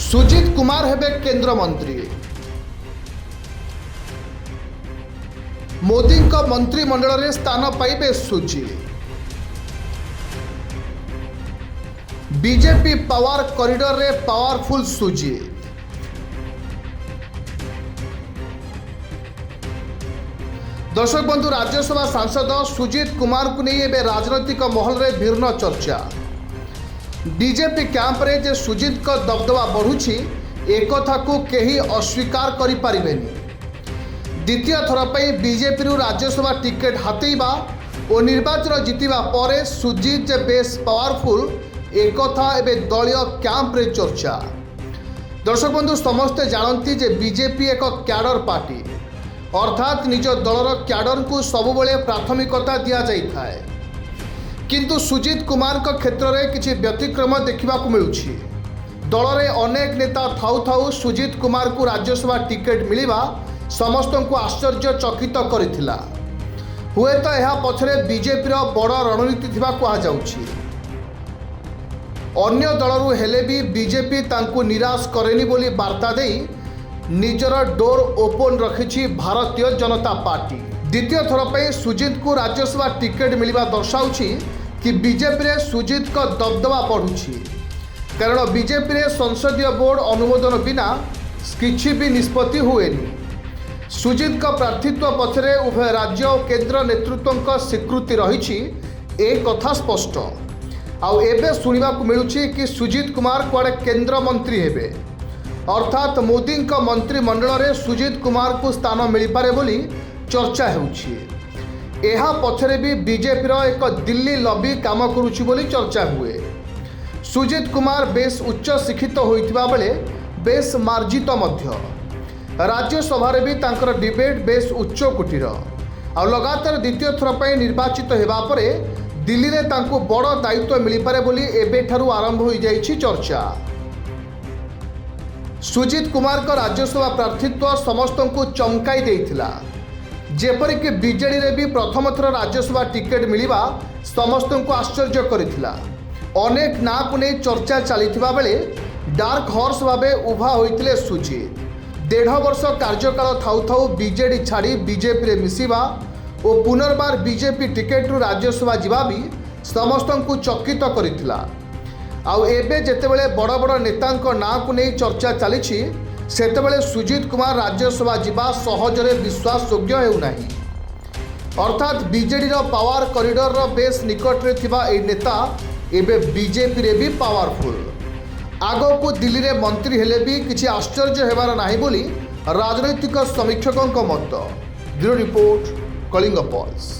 सुजित कुमार हेबे केंद्र मंत्री। मोदी मंत्रिमंडल में स्थान पाइबे सुजित। बीजेपी पावर कॉरिडोर रे पावरफुल सुजित। दर्शक बंधु, राज्यसभा सांसद सुजित कुमार को नहीं एबे राजनैतिक महल रे भिन्न चर्चा। बीजेपी कैंप रे जे सुजित को दबदबा बढ़ुछि एक कथा को केही अस्वीकार करि पारिबेनी। द्वितीय थर पे बीजेपी रु राज्यसभा टिकेट हातेइबा और निर्वाचन जितिबा परे सुजित जे बेस पावरफुल एक कथा एबे दलीय कैंप रे चर्चा। दर्शक बंधु, समस्ते जानती जे बीजेपी एक कैडर पार्टी, अर्थात निज दलर कैडर को सबुबले प्राथमिकता दिया जाई थाए। किंतु सुजित कुमार को क्षेत्र में किसी व्यतिक्रम देखा मिलूछि। दल में अनेक नेता थाउ थाउ सुजित कुमार को राज्यसभा टिकेट मिलवा समस्त को आश्चर्यचकित करथिला। हुए तो यह पछरे बीजेपी बड़ रणनीति थिबा कहुछि। अन्य दलरू हेले भी बीजेपी तांकु निराश करेनी बोली वार्ता दे निजर door open रखिछि Bharatiya Janata party. द्वितीय थर पे सुजित को राज्यसभा टिकेट मिलवा दर्शाउछि कि बीजेपी रे सुजित को दबदबा बढ़ुछि। कारण बीजेपी रे संसदीय बोर्ड अनुमोदन बिना किछि भी निष्पत्ति हुएनी। सुजित का प्रार्थित्व पछरे उभय राज्य और केंद्र नेतृत्व स्वीकृति रही एक कथा स्पष्ट। आउ एबे सुनिबा को मिलुछि कि सुजित कुमार कुआडे केंद्र मंत्री हेबे, अर्थात मोदी मंत्रिमंडल में सुजित कुमार को स्थान मिल पारे बोली चर्चा होउछि। एहा पछरे भी बीजेपी एक दिल्ली लॉबी काम करुछि बोली चर्चा हुए। सुजित कुमार बेस उच्च शिक्षित होइतिबा बेले बेस मार्जित मध्य। राज्यसभा भी तांकर डिबेट बेस उच्च कोटीर। आ लगातार द्वितीय थर पे निर्वाचित हेबा परे दिल्ली रे तांको बड़ दायित्व मिल पारे बोली एबेठारु आरंभ हो जाइछि चर्चा। सुजित कुमार का राज्यसभा प्रार्थित्व समस्त को चमकाई देइथिला। जेपरिक बीजेडी रे भी प्रथम थर राज्यसभा टिकेट मिलवा समस्त को आश्चर्य करिथिला। अनेक ना को नहीं चर्चा चलीथिबा बेले डार्क हॉर्स भावे उभा होइथिले सुजित। 1.5 वर्ष कार्यकाल थाउ थाउ बीजेडी छाड़ी बीजेपी रे मिसिबा और पुनर्बार बीजेपी टिकेट रु राज्यसभा जीवा भी समस्त को चकित करिथिला। आउ एबे जेतेबेले बड़ बड़ नेतांक ना को नहीं चर्चा चली सेतेबेले सुजित कुमार राज्यसभा जीवा सहजरे विश्वास योग्य हेउनाही। अर्थात बीजेडी पावर कॉरिडोर बेस निकट रे थिबा ए नेता एबे बीजेपी रे भी पावरफुल। आगो को दिल्ली रे मंत्री हेले भी किछि आश्चर्य हेबार नाही बोली राजनैतिक समीक्षकों मत। Bureau report, Kalinga pulse.